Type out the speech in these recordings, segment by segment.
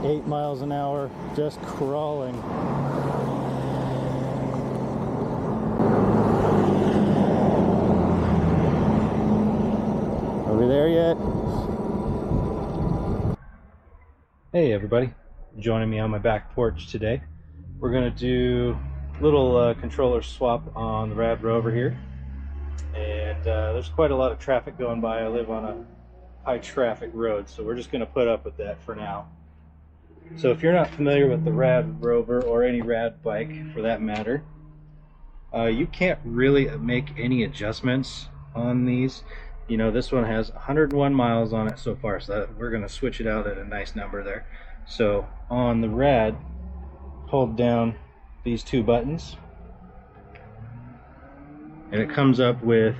8 miles an hour, just crawling. Are we there yet? Hey everybody, joining me on my back porch today. We're going to do a little controller swap on the Rad Rover here. And there's quite a lot of traffic going by. I live on a high traffic road, so we're just going to put up with that for now. So if you're not familiar with the Rad Rover, or any Rad bike for that matter, you can't really make any adjustments on these. You know, this one has 101 miles on it so far, so we're going to switch it out at a nice number there. So on the Rad, hold down these two buttons and it comes up with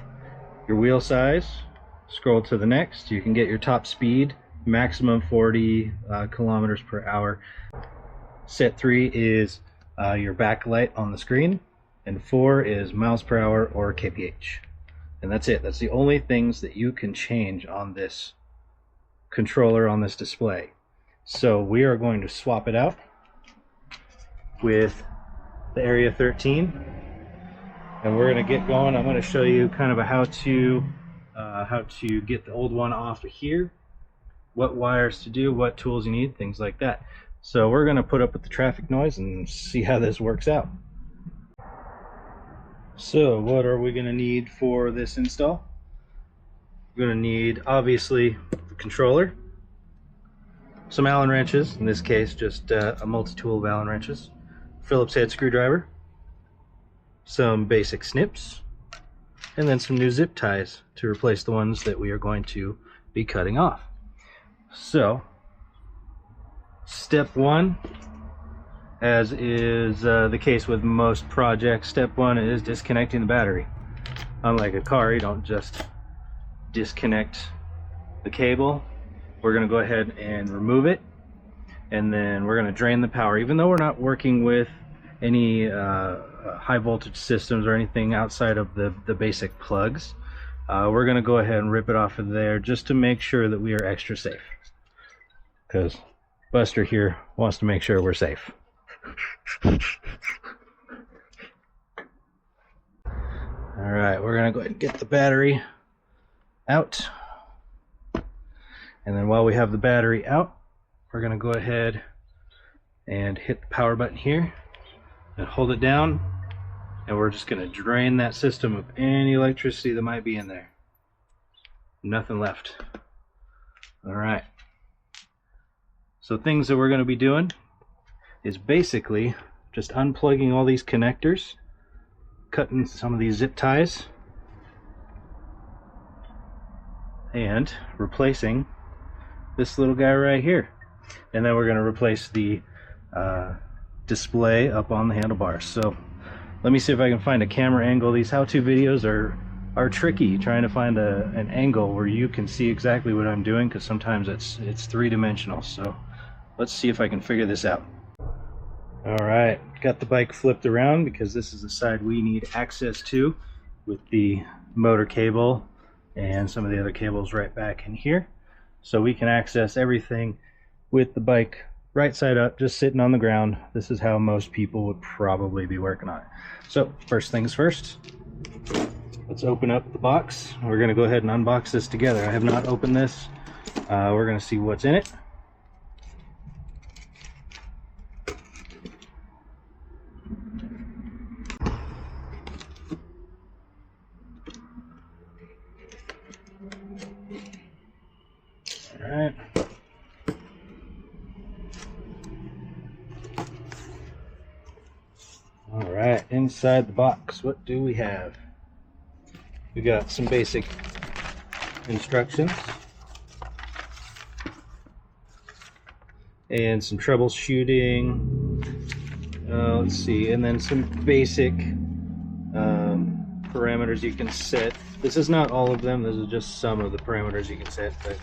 your wheel size. Scroll to the next, you can get your top speed, maximum 40 kilometers per hour. Set 3 is your backlight on the screen, and 4 is miles per hour or kph. And that's it. That's the only things that you can change on this controller, on this display. So we are going to swap it out with the Area 13. And we're going to get going. I'm going to show you kind of a how to get the old one off of here, what wires to do, what tools you need, things like that. So we're going to put up with the traffic noise and see how this works out. So what are we going to need for this install? We're going to need, obviously, the controller, some Allen wrenches, in this case just a multi-tool of Allen wrenches, Phillips head screwdriver, some basic snips, and then some new zip ties to replace the ones that we are going to be cutting off. So step 1, as is the case with most projects, step 1 is disconnecting the battery. Unlike a car, you don't just disconnect the cable. We're going to go ahead and remove it, and then we're going to drain the power. Even though we're not working with any high voltage systems or anything outside of the basic plugs, we're going to go ahead and rip it off of there just to make sure that we are extra safe, because Buster here wants to make sure we're safe. Alright, we're going to go ahead and get the battery out, and then while we have the battery out, we're going to go ahead and hit the power button here and hold it down, and we're just going to drain that system of any electricity that might be in there. Nothing left. Alright, so things that we're going to be doing is basically just unplugging all these connectors, cutting some of these zip ties, and replacing this little guy right here. And then we're going to replace the display up on the handlebars. So let me see if I can find a camera angle. These how-to videos are tricky, trying to find an angle where you can see exactly what I'm doing, because sometimes it's three-dimensional. So let's see if I can figure this out. Alright, got the bike flipped around because this is the side we need access to, with the motor cable and some of the other cables right back in here. So we can access everything with the bike right side up, just sitting on the ground. This is how most people would probably be working on it. So first things first, let's open up the box. We're going to go ahead and unbox this together. I have not opened this. We're going to see what's in it. Alright. Alright, inside the box, what do we have? We got some basic instructions and some troubleshooting. Let's see, and then some basic parameters you can set. This is not all of them, this is just some of the parameters you can set, but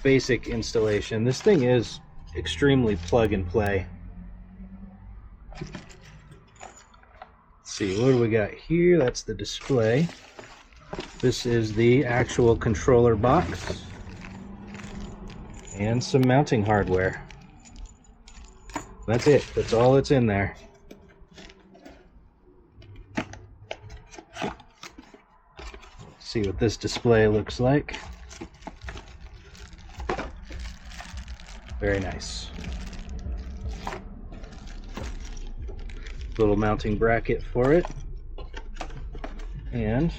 basic installation. This thing is extremely plug and play. Let's see, what do we got here? That's the display. This is the actual controller box and some mounting hardware. That's it. That's all that's in there. See what this display looks like. Very nice. Little mounting bracket for it. And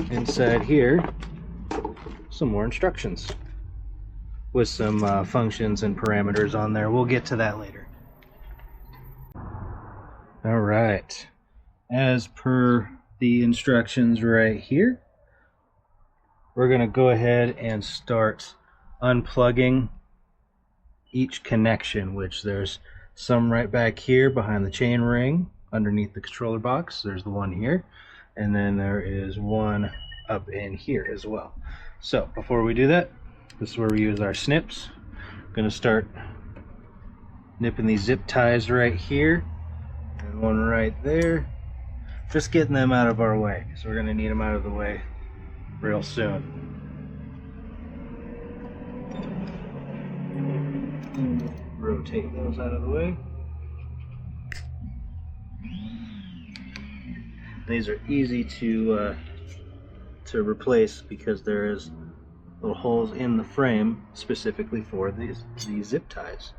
inside here, some more instructions with some functions and parameters on there. We'll get to that later. All right. As per the instructions right here, we're going to go ahead and start unplugging each connection, which there's some right back here behind the chain ring underneath the controller box. There's the one here, and then there is one up in here as well. So before we do that, this is where we use our snips. I'm going to start nipping these zip ties right here and one right there, just getting them out of our way, so we're going to need them out of the way real soon. Rotate those out of the way. These are easy to replace because there is little holes in the frame specifically for these zip ties.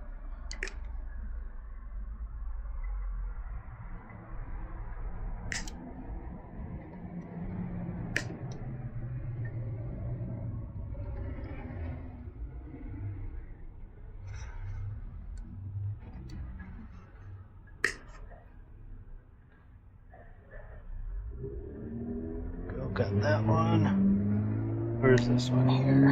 Got that one. Where's this one here?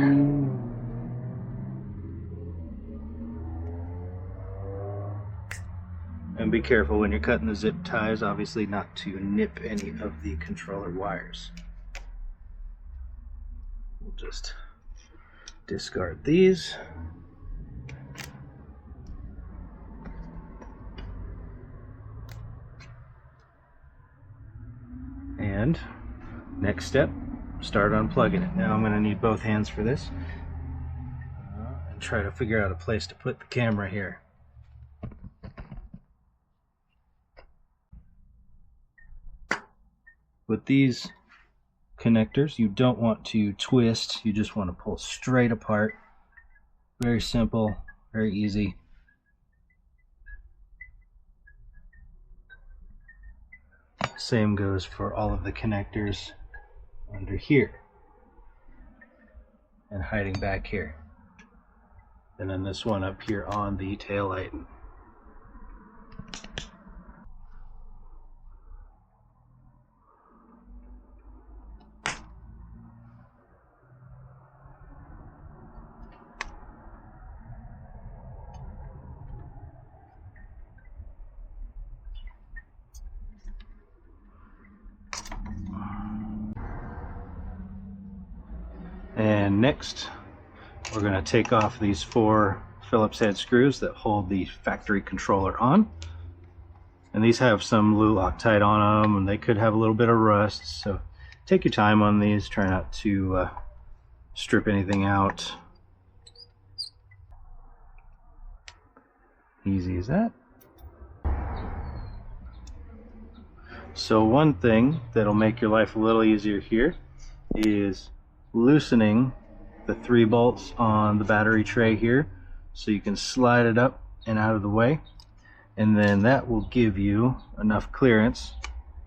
And be careful when you're cutting the zip ties, obviously not to nip any of the controller wires. We'll just discard these. And next step, start unplugging it. Now I'm going to need both hands for this and try to figure out a place to put the camera here. With these connectors, you don't want to twist, you just want to pull straight apart. Very simple, very easy. Same goes for all of the connectors under here and hiding back here, and then this one up here on the tail light. And next, we're going to take off these 4 Phillips head screws that hold the factory controller on. And these have some Loctite on them, and they could have a little bit of rust. So take your time on these. Try not to strip anything out. Easy as that. So one thing that'll make your life a little easier here is loosening the 3 bolts on the battery tray here, so you can slide it up and out of the way, and then that will give you enough clearance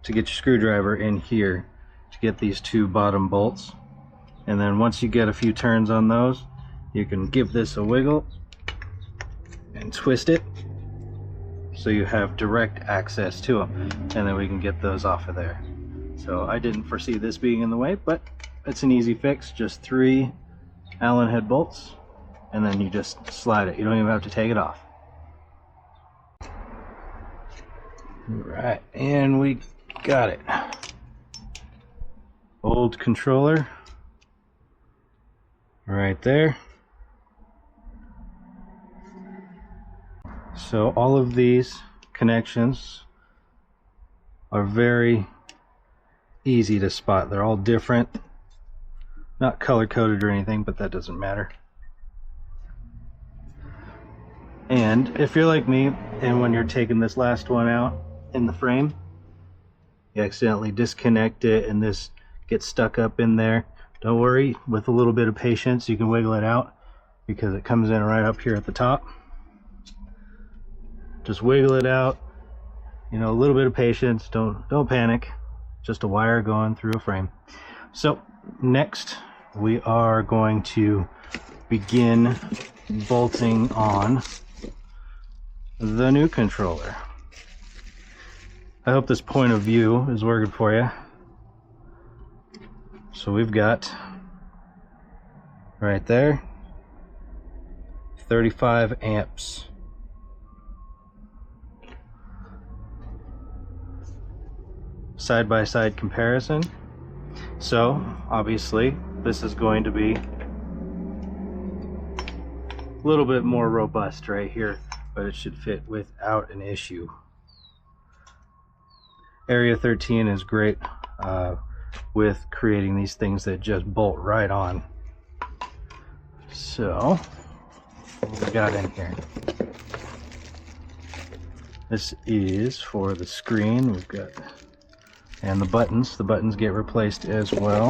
to get your screwdriver in here to get these 2 bottom bolts. And then once you get a few turns on those, you can give this a wiggle and twist it so you have direct access to them, and then we can get those off of there. So I didn't foresee this being in the way, but it's an easy fix. Just 3 Allen head bolts, and then you just slide it. You don't even have to take it off. Alright, and we got it. Old controller right there. So all of these connections are very easy to spot. They're all different. Not color coded or anything, but that doesn't matter. And if you're like me, and when you're taking this last one out in the frame, you accidentally disconnect it and this gets stuck up in there, don't worry, with a little bit of patience you can wiggle it out, because it comes in right up here at the top. Just wiggle it out, you know, a little bit of patience, don't panic, just a wire going through a frame. So next we are going to begin bolting on the new controller. I hope this point of view is working for you. So we've got right there 35 amps. Side by side comparison. So obviously this is going to be a little bit more robust right here, but it should fit without an issue. Area 13 is great with creating these things that just bolt right on. So what we got in here? This is for the screen. We've got, and the buttons. The buttons get replaced as well.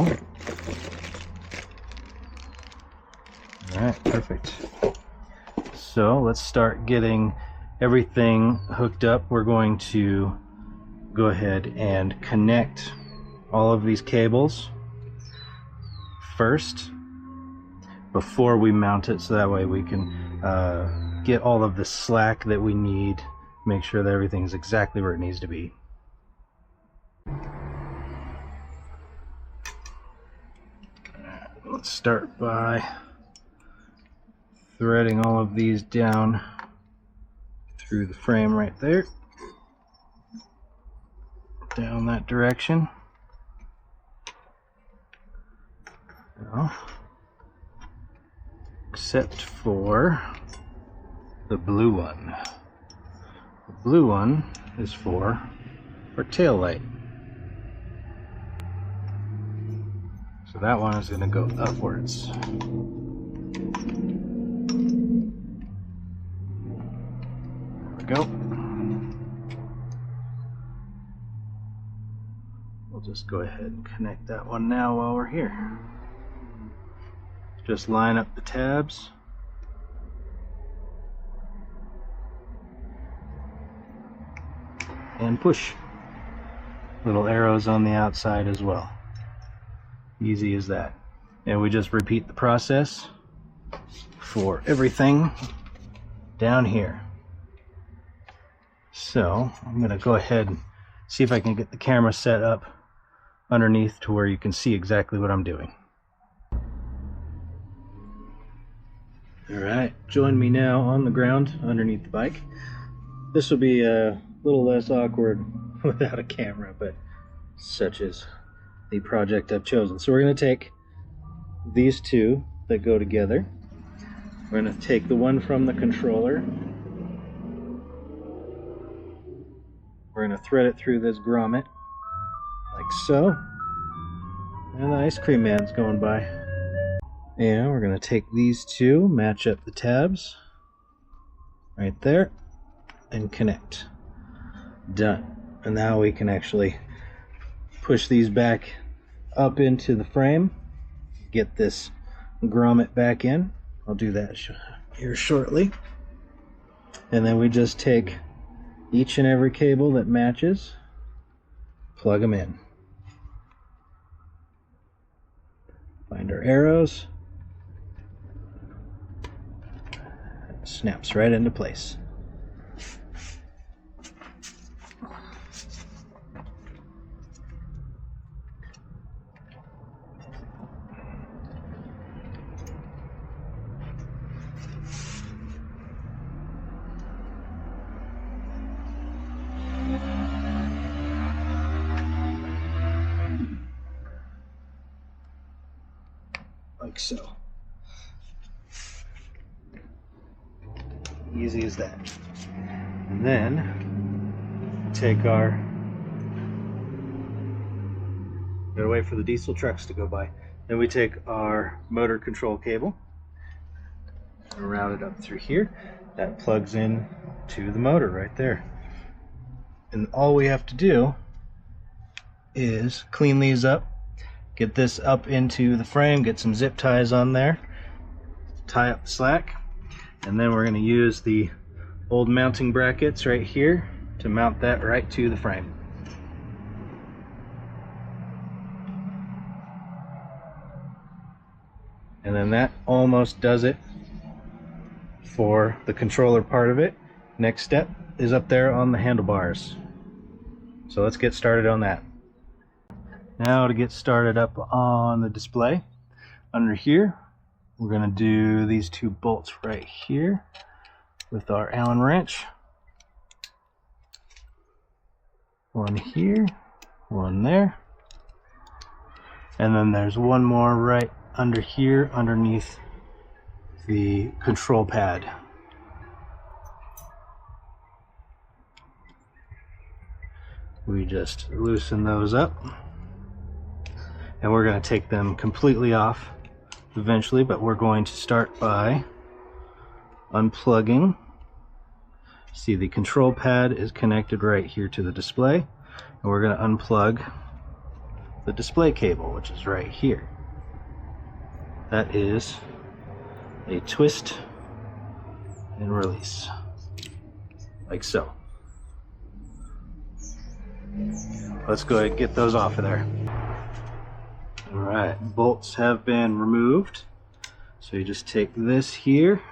All right, perfect. So let's start getting everything hooked up. We're going to go ahead and connect all of these cables first before we mount it, so that way we can get all of the slack that we need, make sure that everything's exactly where it needs to be. Let's start by threading all of these down through the frame right there, down that direction. Now, except for the blue one. The blue one is for our tail light. So that one is going to go upwards. There we go. We'll just go ahead and connect that one now while we're here. Just line up the tabs. And push. Little arrows on the outside as well. Easy as that. And we just repeat the process for everything down here. So I'm going to go ahead and see if I can get the camera set up underneath to where you can see exactly what I'm doing. Alright, join me now on the ground underneath the bike. This will be a little less awkward without a camera, but such is the project I've chosen. So we're going to take these two that go together. We're going to take the one from the controller. We're going to thread it through this grommet, like so. And the ice cream man's going by. And we're going to take these two, match up the tabs right there, and connect. Done. And now we can actually push these back up into the frame, get this grommet back in. I'll do that here shortly. And then we just take each and every cable that matches, plug them in. Find our arrows. Snaps right into place. Like so. Easy as that. And then take our, gotta wait for the diesel trucks to go by. Then we take our motor control cable and route it up through here. that plugs in to the motor right there. And all we have to do is clean these up, get this up into the frame, get some zip ties on there, tie up the slack, and then we're going to use the old mounting brackets right here to mount that right to the frame. And then that almost does it for the controller part of it. Next step is up there on the handlebars. So let's get started on that. Now to get started up on the display, under here, we're going to do these two bolts right here with our Allen wrench. One here, one there. And then there's one more right under here underneath the control pad. We just loosen those up, and we're going to take them completely off eventually, but we're going to start by unplugging. See, the control pad is connected right here to the display, and we're going to unplug the display cable, which is right here. That is a twist and release, like so. Let's go ahead and get those off of there. Alright, bolts have been removed. So you just take this here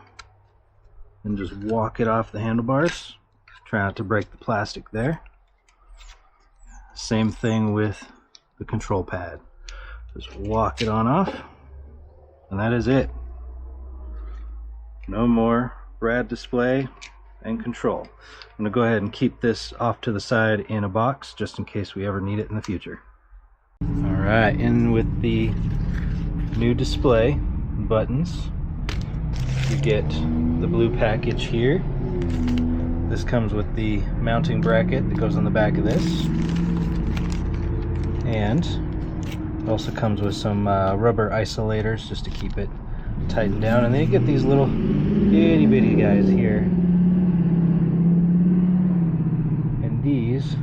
and just walk it off the handlebars. Try not to break the plastic there. Same thing with the control pad. Just walk it on off, and that is it. No more Rad display and control. I'm going to go ahead and keep this off to the side in a box just in case we ever need it in the future. Alright, in with the new display buttons, you get the blue package here. This comes with the mounting bracket that goes on the back of this, and it also comes with some rubber isolators just to keep it tightened down. And then you get these little itty bitty guys here. These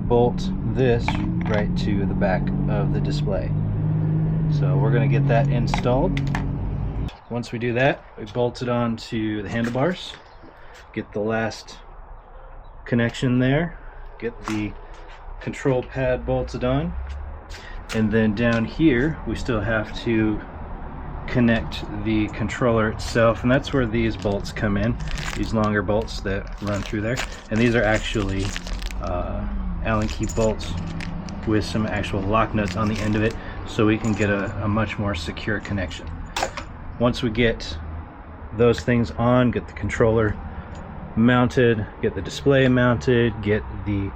bolt this right to the back of the display. So we're going to get that installed. Once we do that, we bolt it onto the handlebars, get the last connection there, get the control pad bolted on, and then down here we still have to connect the controller itself, and that's where these bolts come in, these longer bolts that run through there. And these are actually Allen key bolts with some actual lock nuts on the end of it, so we can get a much more secure connection. Once we get those things on, get the controller mounted, get the display mounted, get the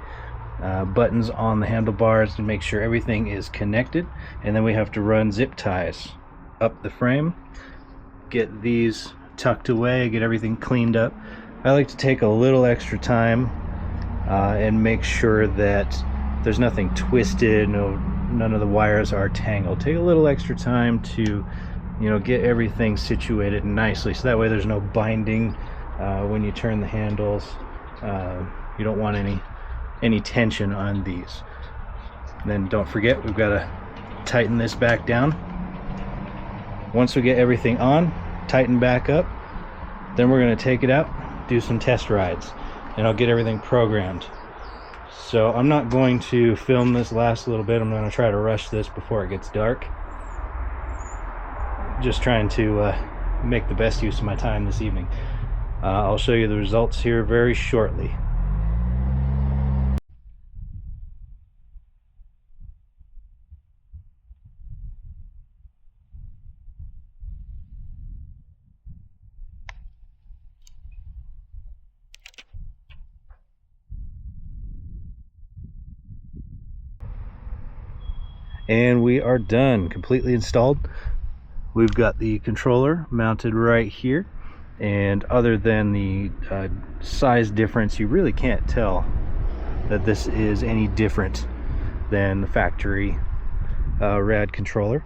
buttons on the handlebars to make sure everything is connected, and then we have to run zip ties up the frame, get these tucked away, get everything cleaned up. I like to take a little extra time and make sure that there's nothing twisted, none of the wires are tangled. Take a little extra time to, get everything situated nicely, so that way there's no binding when you turn the handles. You don't want any tension on these. And then don't forget, we've got to tighten this back down. Once we get everything on, tighten back up, then we're going to take it out, do some test rides, and I'll get everything programmed. So I'm not going to film this last little bit. I'm going to try to rush this before it gets dark. Just trying to make the best use of my time this evening. I'll show you the results here very shortly. And we are done, completely installed. We've got the controller mounted right here, and other than the size difference, you really can't tell that this is any different than the factory Rad controller.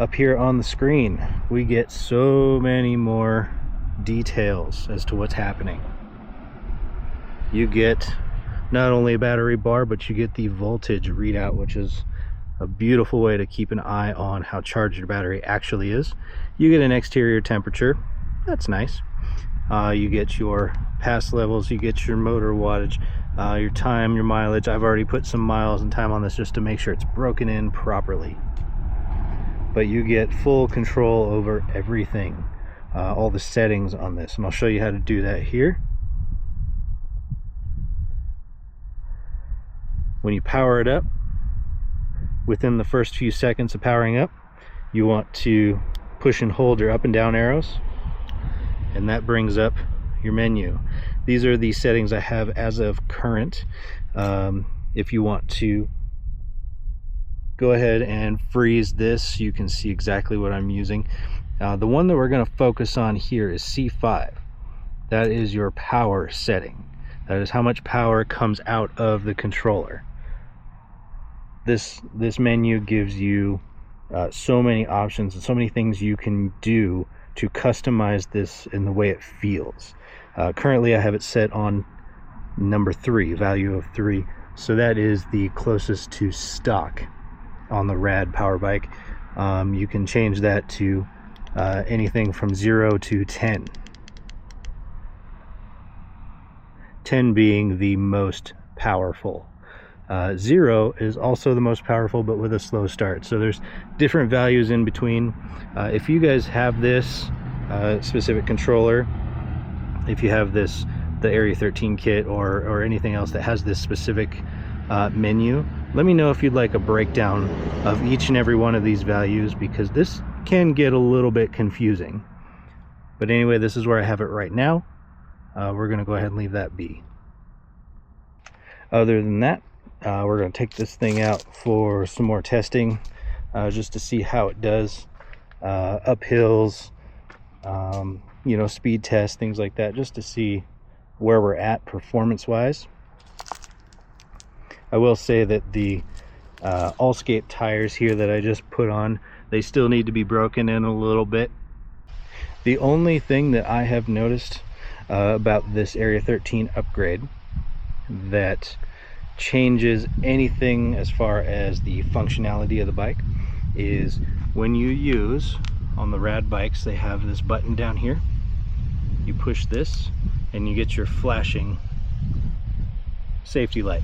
up here on the screen, we get so many more details as to what's happening. You get not only a battery bar, but you get the voltage readout, which is a beautiful way to keep an eye on how charged your battery actually is. You get an exterior temperature, that's nice. You get your pass levels, you get your motor wattage, your time, your mileage. I've already put some miles and time on this just to make sure it's broken in properly. But you get full control over everything, all the settings on this, and I'll show you how to do that here. When you power it up, within the first few seconds of powering up, you want to push and hold your up and down arrows, and that brings up your menu. These are the settings I have as of current. If you want to go ahead and freeze this, you can see exactly what I'm using. The one that we're going to focus on here is C5. That is your power setting. That is how much power comes out of the controller. This menu gives you so many options and so many things you can do to customize this in the way it feels. Currently I have it set on number 3, value of 3, so that is the closest to stock on the Rad power bike. You can change that to anything from 0 to 10. 10 being the most powerful. 0 is also the most powerful, but with a slow start. So there's different values in between. If you guys have this specific controller, if you have the Area 13 kit or anything else that has this specific menu, let me know if you'd like a breakdown of each and every one of these values, because this can get a little bit confusing. But anyway, this is where I have it right now. We're going to go ahead and leave that be. Other than that, we're going to take this thing out for some more testing, just to see how it does. Up hills, you know, speed tests, things like that, just to see where we're at performance wise. I will say that the Allscape tires here that I just put on, they still need to be broken in a little bit. The only thing that I have noticed about this Area 13 upgrade that changes anything as far as the functionality of the bike is when you use, on the Rad bikes, they have this button down here. You push this and you get your flashing safety light.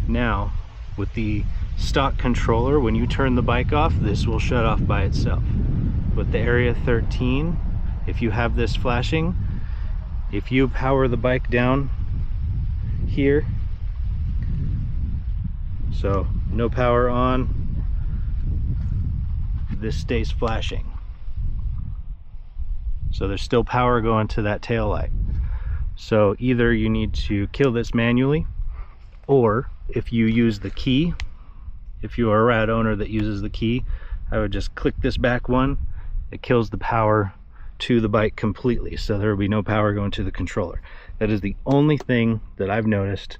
Now with the stock controller, when you turn the bike off, this will shut off by itself. With the Area 13, if you have this flashing, if you power the bike down here, so no power on, this stays flashing. So there's still power going to that tail light. So either you need to kill this manually, or if you use the key, if you are a Rad owner that uses the key, I would just click this back one. It kills the power to the bike completely, so there will be no power going to the controller. That is the only thing that I've noticed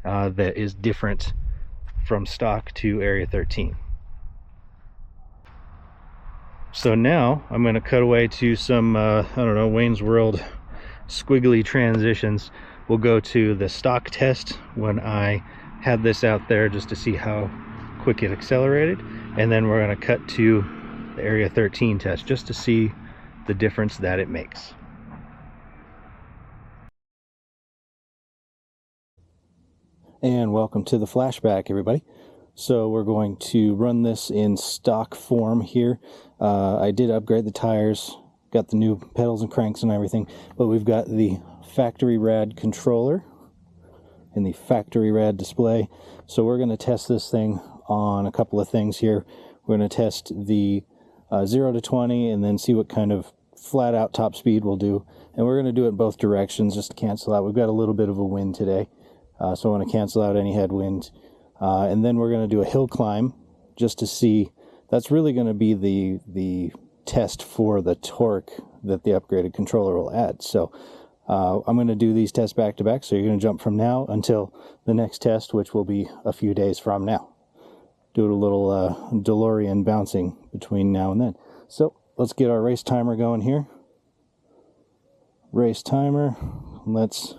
that is different from stock to Area 13. So now I'm going to cut away to some I don't know, Wayne's World squiggly transitions. We'll go to the stock test when I had this out there, just to see how quick it accelerated, and then we're going to cut to the Area 13 test just to see the difference that it makes. And welcome to the flashback, everybody. So we're going to run this in stock form here. I did upgrade the tires, got the new pedals and cranks and everything, but we've got the factory Rad controller and the factory Rad display. So we're going to test this thing on a couple of things here. We're going to test the 0 to 20 and then see what kind of flat out top speed we'll do. And we're going to do it in both directions just to cancel out. We've got a little bit of a wind today, so I want to cancel out any headwind. And then we're going to do a hill climb just to see. That's really going to be the test for the torque that the upgraded controller will add. So I'm going to do these tests back to back. So you're going to jump from now until the next test, which will be a few days from now. do a little DeLorean bouncing between now and then. So let's get our race timer going here. Race timer. Let's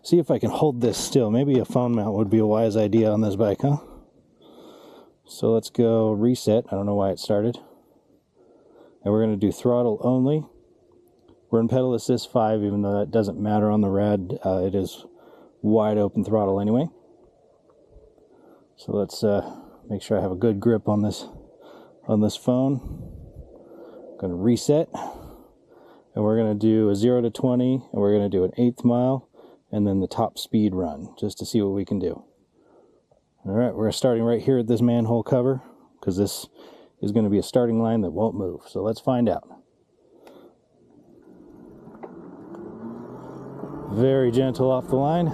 see if I can hold this still. Maybe a phone mount would be a wise idea on this bike, huh? So let's go reset. I don't know why it started. And we're going to do throttle only. We're in pedal assist 5, even though that doesn't matter on the Rad. It is wide open throttle anyway. So let's make sure I have a good grip on this phone. I'm going to reset. And we're going to do a 0 to 20, and we're going to do an 1/8 mile, and then the top speed run, just to see what we can do. All right, we're starting right here at this manhole cover, because this is going to be a starting line that won't move. So let's find out. Very gentle off the line.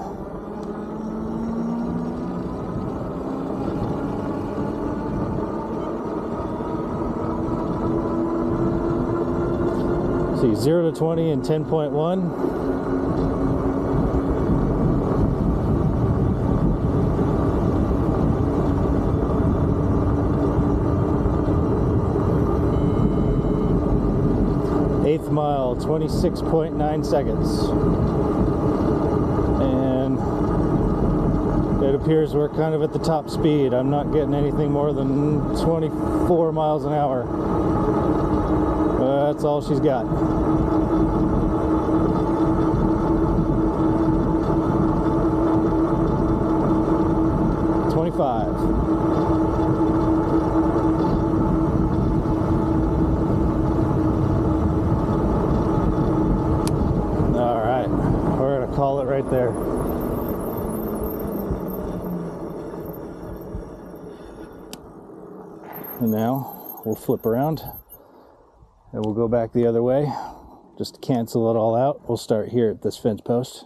See, 0 to 20 in 10.1. Eighth mile, 26.9 seconds. And it appears we're kind of at the top speed. I'm not getting anything more than 24 miles an hour. That's all she's got. Alright, we're going to call it right there. And now we'll flip around and we'll go back the other way. Just to cancel it all out, we'll start here at this fence post.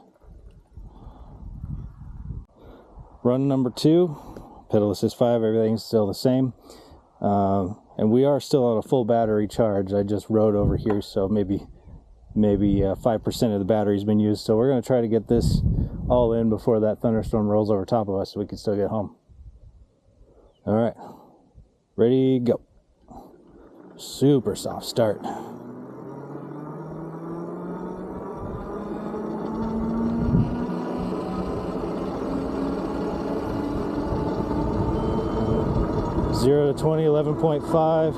Run number 2, pedal assist 5, everything's still the same. And we are still on a full battery charge. I just rode over here, so maybe 5% of the battery's been used. So we're going to try to get this all in before that thunderstorm rolls over top of us so we can still get home. All right, ready, go. Super soft start. Zero to 20, 11.5.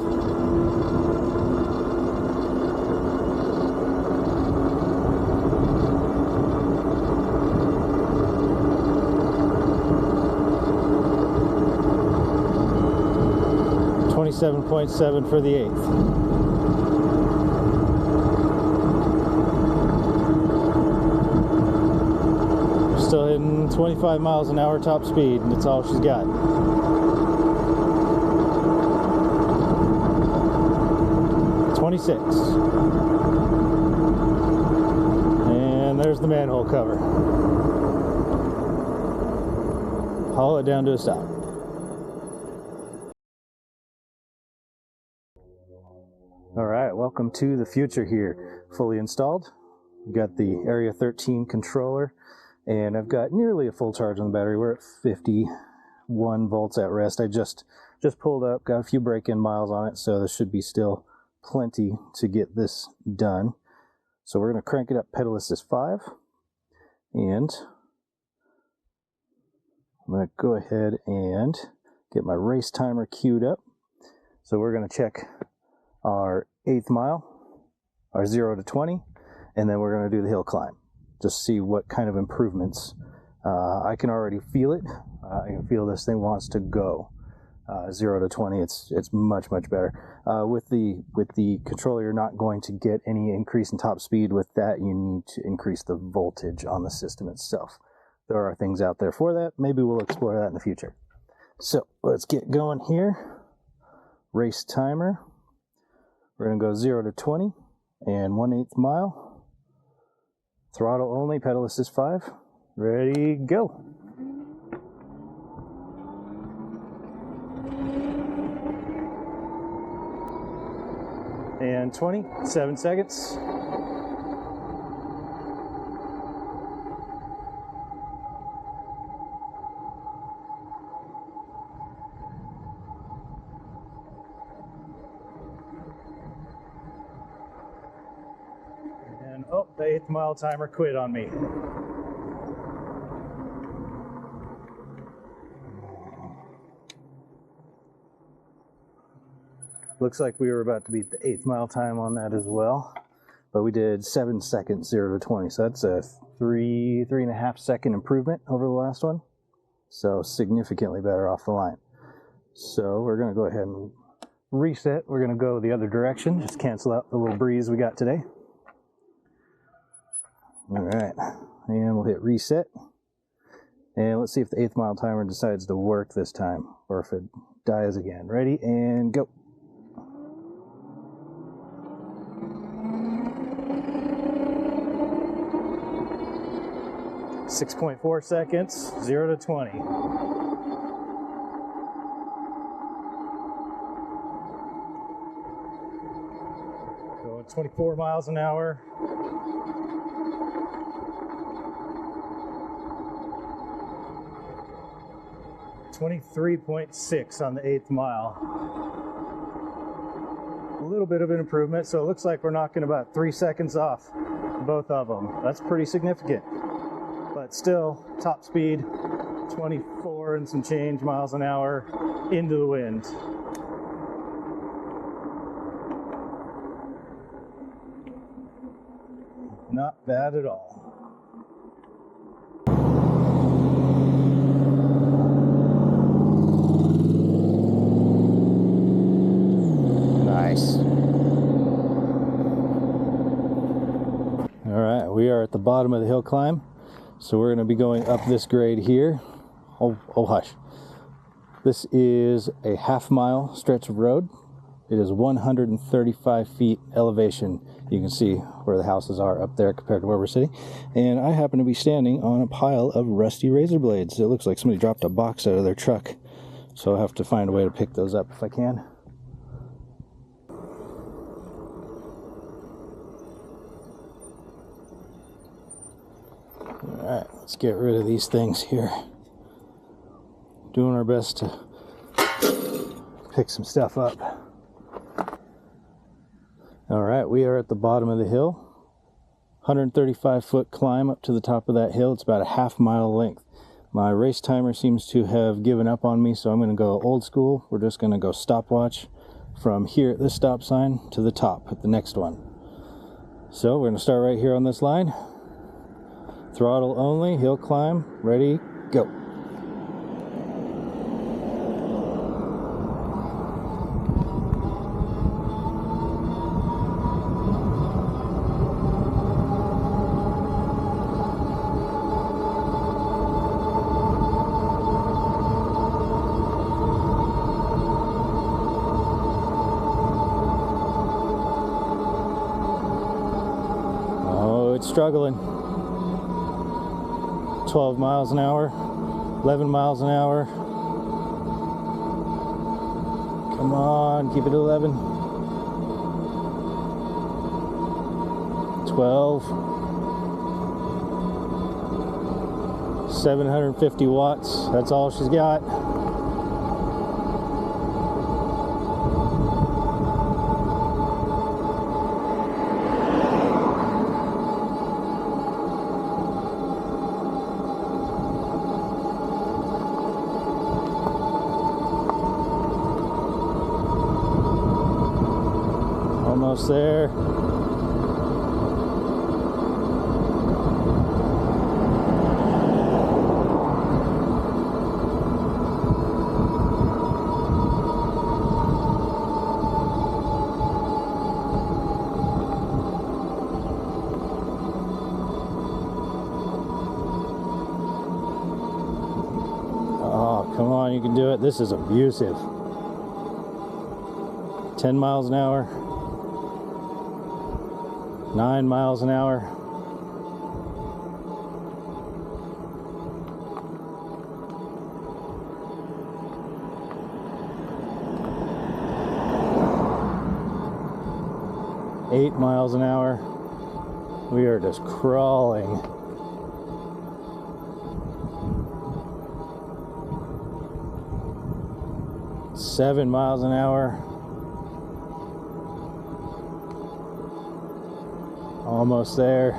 .7 for the 8th. Still hitting 25 miles an hour top speed, and that's all she's got. And there's the manhole cover. Haul it down to a stop. Alright, welcome to the future here. Fully installed. We've got the Area 13 controller, and I've got nearly a full charge on the battery. We're at 51 volts at rest. I just pulled up, got a few break-in miles on it, so there should be still plenty to get this done. So we're going to crank it up pedal assist 5, and I'm going to go ahead and get my race timer queued up. So we're going to check our 1/8 mile, our 0 to 20, and then we're going to do the hill climb. Just see what kind of improvements. I can already feel it. I can feel this thing wants to go. 0 to 20, it's much better. With the controller, you're not going to get any increase in top speed. With that, you need to increase the voltage on the system itself. There are things out there for that. Maybe we'll explore that in the future. So let's get going here. Race timer. We're going to go 0 to 20 and 1/8 mile. Throttle only, pedal assist 5. Ready, go. And 27 seconds. The 8th mile timer quit on me. Looks like we were about to beat the 8th mile time on that as well. But we did 7 seconds, 0 to 20. So that's a 3.5 second improvement over the last one. So significantly better off the line. So we're going to go ahead and reset. We're going to go the other direction. Just cancel out the little breeze we got today. All right. And we'll hit reset. And let's see if the 8th mile timer decides to work this time or if it dies again. Ready and go. .4 seconds, 0 to 20. Going 24 miles an hour. .6 on the 8th mile. A little bit of an improvement, so it looks like we're knocking about 3 seconds off both of them. That's pretty significant. But still, top speed, 24 and some change miles an hour into the wind. Not bad at all. Nice. All right, we are at the bottom of the hill climb. So we're going to be going up this grade here. Oh hush. This is a half-mile stretch of road. It is 135 feet elevation. You can see where the houses are up there compared to where we're sitting. And I happen to be standing on a pile of rusty razor blades. It looks like somebody dropped a box out of their truck. So I'll have to find a way to pick those up if I can. Alright, let's get rid of these things here. Doing our best to pick some stuff up. Alright, we are at the bottom of the hill. 135 foot climb up to the top of that hill. It's about a half-mile length. My race timer seems to have given up on me, so I'm going to go old school. We're just going to go stopwatch from here at this stop sign to the top at the next one. So we're going to start right here on this line. Throttle only, hill climb, ready, go. Oh, it's struggling. 12 miles an hour, 11 miles an hour. Come on, keep it 11. 12. 750 watts, that's all she's got. Almost there. Oh, come on, you can do it. This is abusive. 10 miles an hour. 9 miles an hour. Eight miles an hour. We are just crawling. Seven miles an hour. almost there.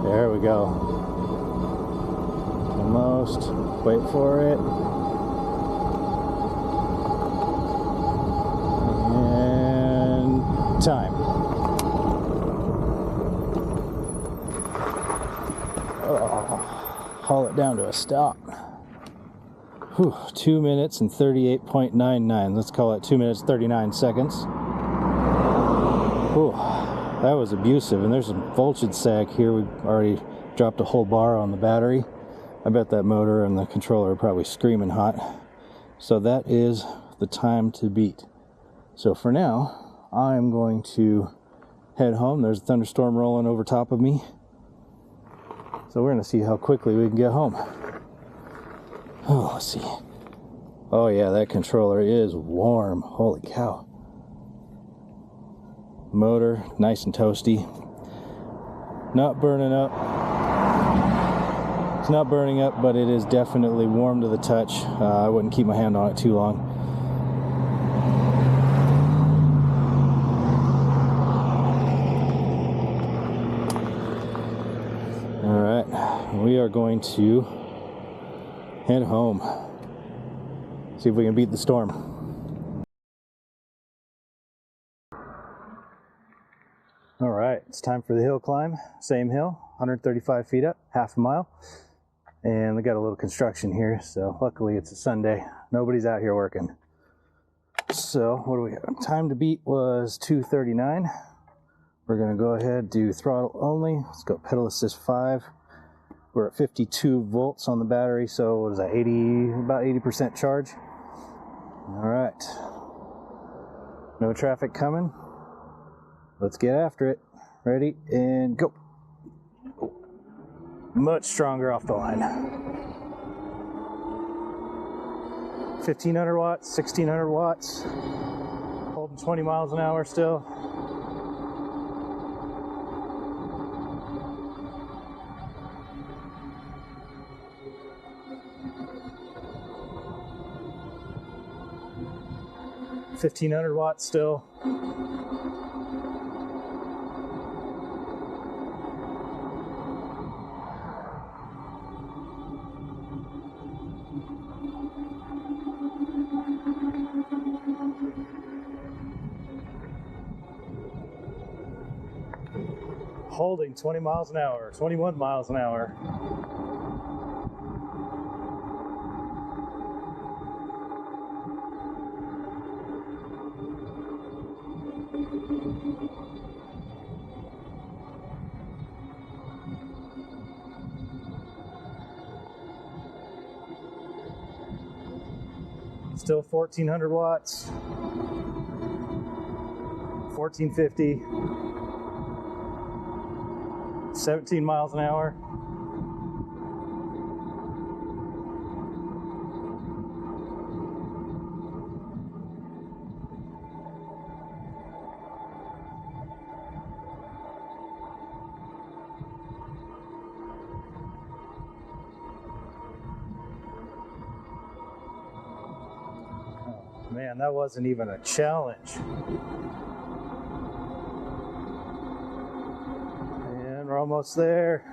There we go. Almost. Wait for it. And time. Oh, haul it down to a stop. Whew, 2 minutes and 38.99. Let's call it 2 minutes 39 seconds. Whew. That was abusive, and there's a voltage sag here. We've already dropped a whole bar on the battery. I bet that motor and the controller are probably screaming hot. So that is the time to beat. So for now, I'm going to head home. There's a thunderstorm rolling over top of me. So we're going to see how quickly we can get home. Oh, let's see. Oh yeah, that controller is warm. Holy cow. Motor nice and toasty, not burning up. It's not burning up, but it is definitely warm to the touch. I wouldn't keep my hand on it too long. All right, we are going to head home, see if we can beat the storm. All right, it's time for the hill climb. Same hill, 135 feet up, half a mile. And we got a little construction here, so luckily it's a Sunday. Nobody's out here working. So what do we got? Time to beat was 2:39. We're gonna go ahead, do throttle only. Let's go pedal assist 5. We're at 52 volts on the battery, so what is that, about 80% charge. All right, no traffic coming. Let's get after it. Ready and go. Much stronger off the line. 1500 watts, 1600 watts. Holding 20 miles an hour still. $1,500 watts still. Holding 20 miles an hour, 21 miles an hour. Still 1400 watts, 1450. 17 miles an hour. Oh, man, that wasn't even a challenge. We're almost there.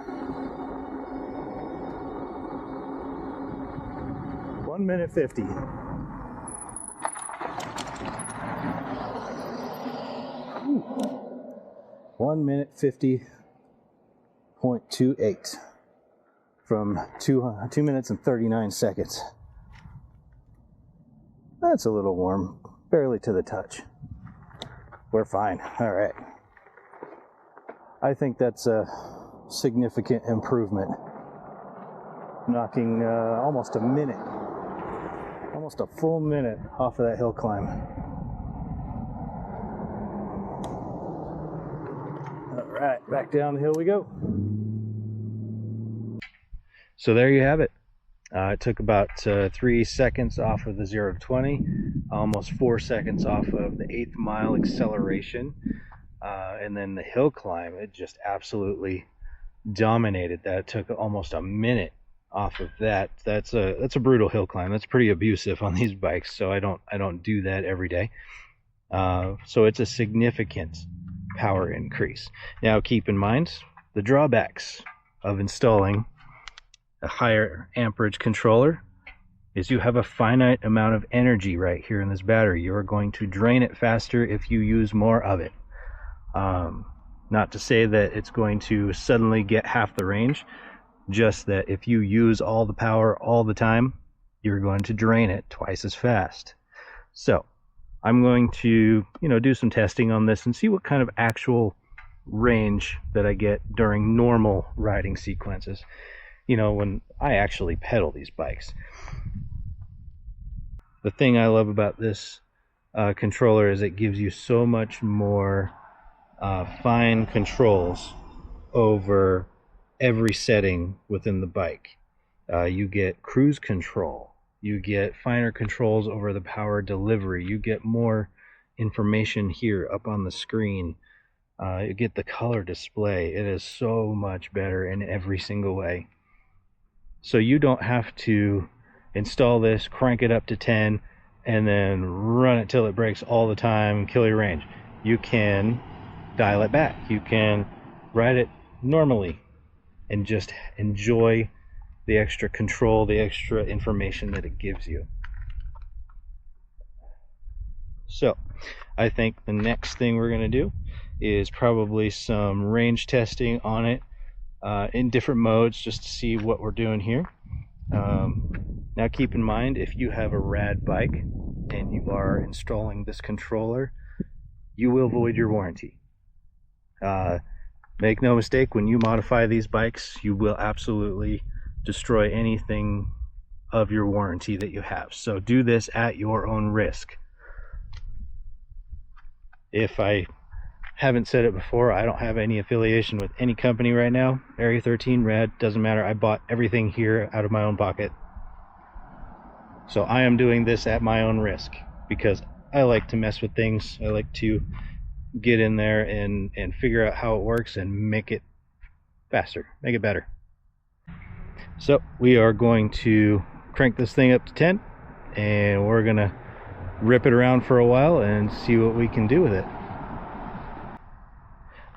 1 minute 50. Ooh. 1 minute 50.28 from 2 minutes and 39 seconds. That's a little warm, barely to the touch. We're fine. All right. I think that's a significant improvement. Knocking almost a minute, almost a full minute off of that hill climb. All right, back down the hill we go. So there you have it. It took about 3 seconds off of the 0 to 20, almost 4 seconds off of the 8th mile acceleration. And then the hill climb, it just absolutely dominated that. It took almost a minute off of that. That's a brutal hill climb. That's pretty abusive on these bikes, so I don't do that every day. So it's a significant power increase. Now keep in mind the drawbacks of installing a higher amperage controller is you have a finite amount of energy right here in this battery. You are going to drain it faster if you use more of it. Not to say that it's going to suddenly get half the range, just that if you use all the power all the time, you're going to drain it twice as fast. So I'm going to, do some testing on this and see what kind of actual range that I get during normal riding sequences, when I actually pedal these bikes. The thing I love about this controller is it gives you so much more fine controls over every setting within the bike. You get cruise control, you get finer controls over the power delivery, you get more information here up on the screen, you get the color display. It is so much better in every single way. So you don't have to install this, crank it up to 10, and then run it till it breaks all the time, kill your range. You can dial it back. You can ride it normally and just enjoy the extra control, the extra information that it gives you. So I think the next thing we're going to do is probably some range testing on it in different modes, just to see what we're doing here. Now keep in mind, if you have a Rad bike and you are installing this controller, you will void your warranty. Make no mistake, when you modify these bikes, you will absolutely destroy anything of your warranty that you have. So do this at your own risk. If I haven't said it before, I don't have any affiliation with any company right now. Area 13, Rad, doesn't matter. I bought everything here out of my own pocket. So I am doing this at my own risk because I like to mess with things. I like to get in there and figure out how it works and make it faster, make it better. So we are going to crank this thing up to 10 and we're gonna rip it around for a while and see what we can do with it.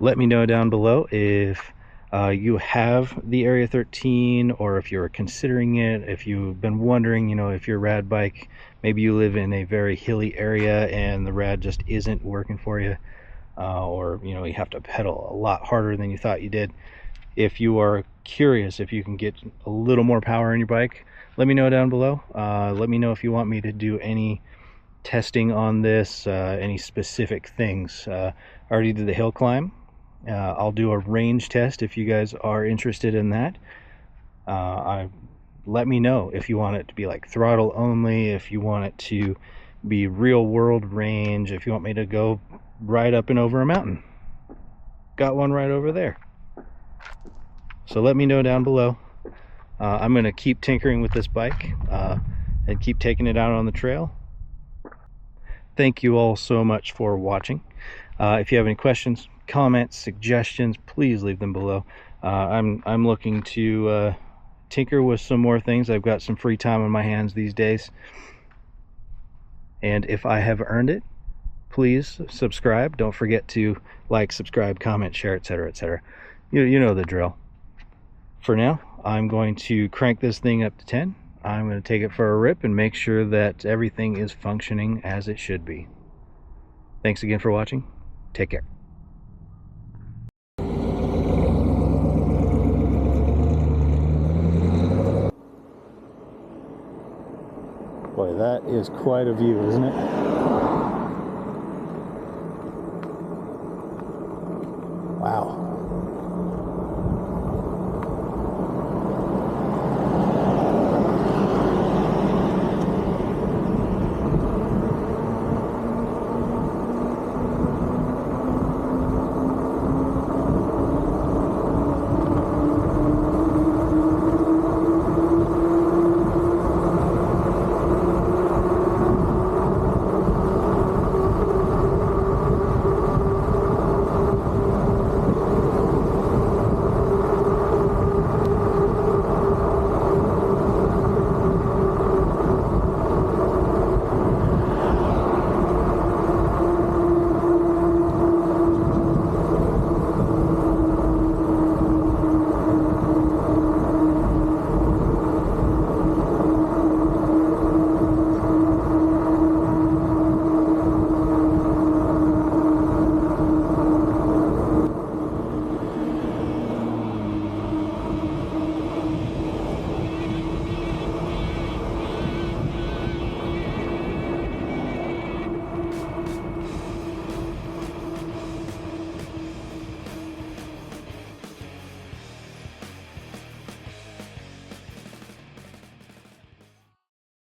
Let me know down below if you have the Area 13, or if you're considering it, if you've been wondering, if your Rad bike, maybe you live in a very hilly area and the Rad just isn't working for you, or you have to pedal a lot harder than you thought you did. If you are curious if you can get a little more power in your bike, let me know down below. Let me know if you want me to do any testing on this, any specific things. I already did the hill climb. I'll do a range test if you guys are interested in that. Let me know if you want it to be like throttle only, if you want it to be real world range, if you want me to go right up and over a mountain. Got one right over there. So let me know down below. I'm going to keep tinkering with this bike and keep taking it out on the trail. Thank you all so much for watching. If you have any questions, comments, suggestions, please leave them below. I'm looking to tinker with some more things. I've got some free time on my hands these days, and if I have earned it, please subscribe. Don't forget to like, subscribe, comment, share, etc., etc. You know the drill. For now, I'm going to crank this thing up to 10. I'm going to take it for a rip and make sure that everything is functioning as it should be. Thanks again for watching. Take care. Boy, that is quite a view, isn't it?